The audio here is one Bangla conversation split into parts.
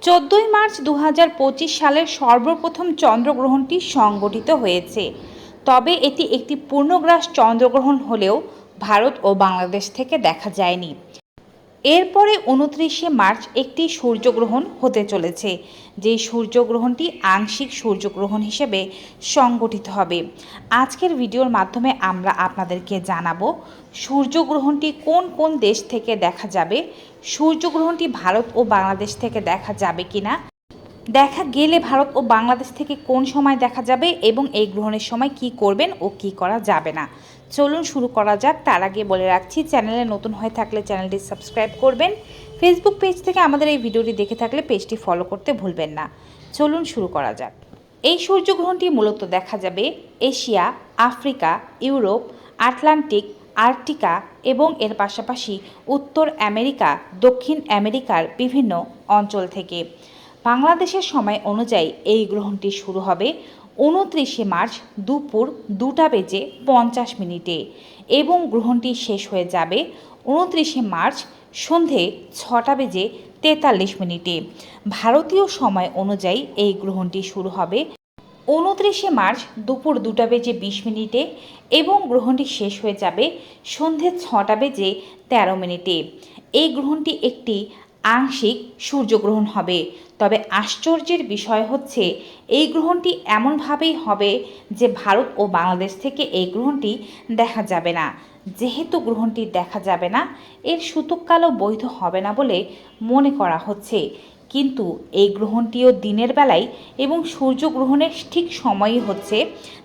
14 মার্চ 2025 সালের সর্বপ্রথম চন্দ্রগ্রহণটি সংঘটিত হয়েছে। তবে এটি একটি পূর্ণগ্রাস চন্দ্রগ্রহণ হলেও ভারত ও বাংলাদেশ থেকে দেখা যায়নি। এরপরে 29শে মার্চ একটি সূর্যগ্রহণ হতে চলেছে, যে সূর্যগ্রহণটি আংশিক সূর্যগ্রহণ হিসেবে সংগঠিত হবে। আজকের ভিডিওর মাধ্যমে আমরা আপনাদেরকে জানাবো সূর্যগ্রহণটি কোন কোন দেশ থেকে দেখা যাবে, সূর্যগ্রহণটি ভারত ও বাংলাদেশ থেকে দেখা যাবে কিনা, দেখা গেলে ভারত ও বাংলাদেশ থেকে কোন সময় দেখা যাবে এবং এই গ্রহণের সময় কি করবেন ও কি করা যাবে না। চলুন শুরু করা যাক। তার আগে বলে রাখছি, চ্যানেলে নতুন হয়ে থাকলে চ্যানেলটি সাবস্ক্রাইব করবেন। ফেসবুক পেজ থেকে আমাদের এই ভিডিওটি দেখে থাকলে পেজটি ফলো করতে ভুলবেন না। চলুন শুরু করা যাক। এই সূর্যগ্রহণটি মূলত দেখা যাবে এশিয়া, আফ্রিকা, ইউরোপ, আটলান্টিক, আর্কটিকা এবং এর পাশাপাশি উত্তর আমেরিকা, দক্ষিণ আমেরিকার বিভিন্ন অঞ্চল থেকে। বাংলাদেশের সময় অনুযায়ী এই গ্রহণটি শুরু হবে 29শে মার্চ দুপুর 2:50 এবং গ্রহণটি শেষ হয়ে যাবে 29শে মার্চ সন্ধে 6:43। ভারতীয় সময় অনুযায়ী এই গ্রহণটি শুরু হবে 29শে মার্চ দুপুর 2:20 এবং গ্রহণটি শেষ হয়ে যাবে সন্ধে 6:13। এই গ্রহণটি একটি আংশিক সূর্যগ্রহণ হবে। তবে আশ্চর্যের বিষয় হচ্ছে এই গ্রহণটি এমনভাবেই হবে যে ভারত ও বাংলাদেশ থেকে এই গ্রহণটি দেখা যাবে না। যেহেতু গ্রহণটি দেখা যাবে না, এর সূতককালও বৈধ হবে না বলে মনে করা হচ্ছে। কিন্তু এই গ্রহণটিও দিনের বেলায় এবং সূর্যগ্রহণের ঠিক সময়ই হচ্ছে,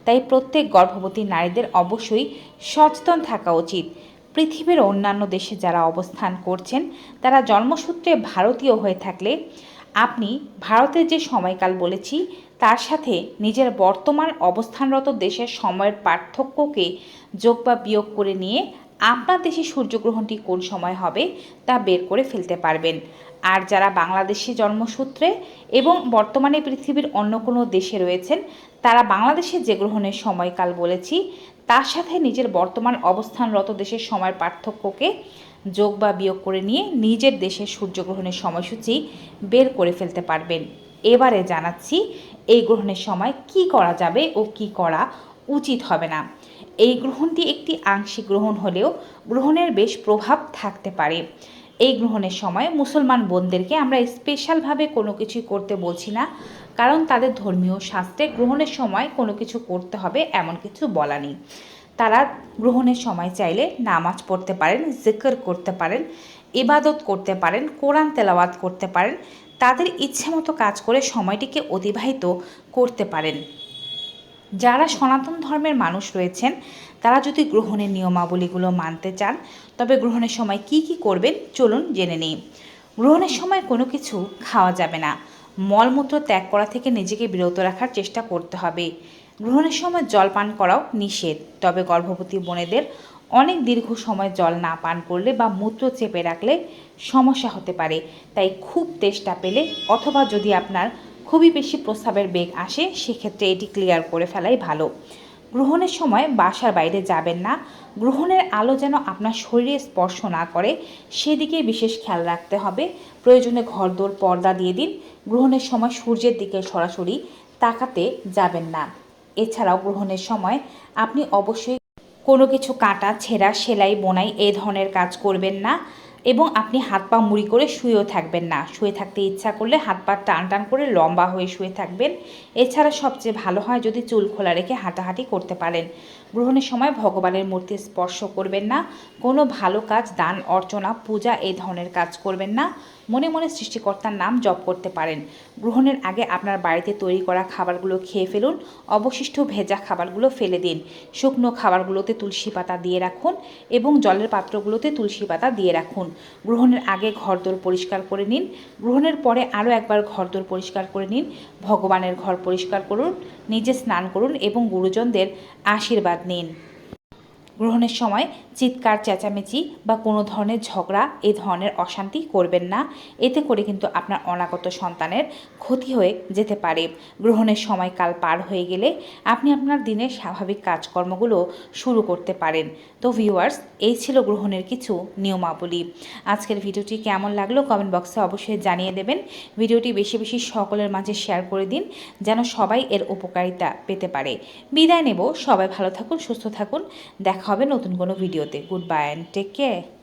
তাই প্রত্যেক গর্ভবতী নারীদের অবশ্যই সচেতন থাকা উচিত। পৃথিবীর অন্যান্য দেশে যারা অবস্থান করছেন তারা জন্মসূত্রে ভারতীয় হয়ে থাকলে আপনি ভারতের যে সময়কাল বলেছি তার সাথে নিজের বর্তমান অবস্থানরত দেশের সময়ের পার্থক্যকে যোগ বা বিয়োগ করে নিয়ে আপনার দেশে সূর্যগ্রহণটি কোন সময় হবে তা বের করে ফেলতে পারবেন। আর যারা বাংলাদেশি জন্মসূত্রে এবং বর্তমানে পৃথিবীর অন্য কোনো দেশে রয়েছেন, তারা বাংলাদেশে যে গ্রহণের সময়কাল বলেছি তার সাথে নিজের বর্তমান অবস্থানরত দেশের সময়ের পার্থক্যকে যোগ বা বিয়োগ করে নিয়ে নিজের দেশের সূর্যগ্রহণের সময়সূচি বের করে ফেলতে পারবেন। এবারে জানাচ্ছি এই গ্রহণের সময় কি করা যাবে ও কি করা উচিত হবে না। এই গ্রহণটি একটি আংশিক গ্রহণ হলেও গ্রহণের বেশ প্রভাব থাকতে পারে। এই গ্রহণের সময় মুসলমান বোনদেরকে আমরা স্পেশালভাবে কোনো কিছুই করতে বলছি না, কারণ তাদের ধর্মীয় শাস্ত্রে গ্রহণের সময় কোনো কিছু করতে হবে এমন কিছু বলা নেই। তারা গ্রহণের সময় চাইলে নামাজ পড়তে পারেন, জিকির করতে পারেন, ইবাদত করতে পারেন, কোরআন তেলাওয়াত করতে পারেন, তাদের ইচ্ছে মতো কাজ করে সময়টিকে অতিবাহিত করতে পারেন। যারা সনাতন ধর্মের মানুষ রয়েছেন তারা যদি গ্রহণের নিয়মাবলীগুলো মানতে চান, তবে গ্রহণের সময় কি কি করবেন চলুন জেনে নিই। গ্রহণের সময় কোনো কিছু খাওয়া যাবে না। মলমূত্র ত্যাগ করা থেকে নিজেকে বিরত রাখার চেষ্টা করতে হবে। গ্রহণের সময় জল পান করাও নিষেধ। তবে গর্ভবতী বোনেদের অনেক দীর্ঘ সময় জল না পান করলে বা মূত্র চেপে রাখলে সমস্যা হতে পারে। তাই খুব তেষ্টা পেলে অথবা যদি আপনার খুবই বেশি প্রস্রাবের বেগ আসে, সেক্ষেত্রে এটি ক্লিয়ার করে ফেলাই ভালো। গ্রহণের সময় বাসার বাইরে যাবেন না। গ্রহণের আলো যেন আপনার শরীরে স্পর্শ না করে সেদিকে বিশেষ খেয়াল রাখতে হবে। প্রয়োজনে ঘরদোর পর্দা দিয়ে দিন। গ্রহণের সময় সূর্যের দিকে সরাসরি তাকাতে যাবেন না। এছাড়াও গ্রহণের সময় আপনি অবশ্যই কোনো কিছু কাটা, ছেঁড়া, সেলাই, বোনাই এই ধরনের কাজ করবেন না এবং আপনি হাত পা মুড়ি করে শুয়েও থাকবেন না। শুয়ে থাকতে ইচ্ছা করলে হাত পা টান টান করে লম্বা হয়ে শুয়ে থাকবেন। এছাড়া সবচেয়ে ভালো হয় যদি চুল খোলা রেখে হাঁটাহাঁটি করতে পারেন। গ্রহণের সময় ভগবানের মূর্তি স্পর্শ করবেন না। কোনো ভালো কাজ, দান, অর্চনা, পূজা এই ধরনের কাজ করবেন না। মনে মনে সৃষ্টিকর্তার নাম জপ করতে পারেন। গ্রহণের আগে আপনার বাড়িতে তৈরি করা খাবারগুলো খেয়ে ফেলুন। অবশিষ্ট ভেজা খাবারগুলো ফেলে দিন। শুকনো খাবারগুলোতে তুলসী পাতা দিয়ে রাখুন এবং জলের পাত্রগুলোতে তুলসী পাতা দিয়ে রাখুন। গ্রহণের আগে ঘরদোর পরিষ্কার করে নিন। গ্রহণের পরে আরও একবার ঘরদোর পরিষ্কার করে নিন। ভগবানের ঘর পরিষ্কার করুন, নিজে স্নান করুন এবং গুরুজনদের আশীর্বাদ নিন। গ্রহণের সময় চিৎকার চেঁচামেচি বা কোনো ধরনের ঝগড়া এই ধরনের অশান্তি করবেন না, এতে করে কিন্তু আপনার অনাগত সন্তানের ক্ষতি হয়ে যেতে পারে। গ্রহণের সময়কাল পার হয়ে গেলে আপনি আপনার দিনের স্বাভাবিক কাজকর্মগুলো শুরু করতে পারেন। তো ভিউয়ার্স, এই ছিল গ্রহণের কিছু নিয়মাবলী। আজকের ভিডিওটি কেমন লাগলো কমেন্ট বক্সে অবশ্যই জানিয়ে দেবেন। ভিডিওটি বেশি বেশি সকলের মাঝে শেয়ার করে দিন যেন সবাই এর উপকারিতা পেতে পারে। বিদায় নেব, সবাই ভালো থাকুন, সুস্থ থাকুন, দেখা হবে নতুন কোনো ভিডিওতে। Goodbye and take care.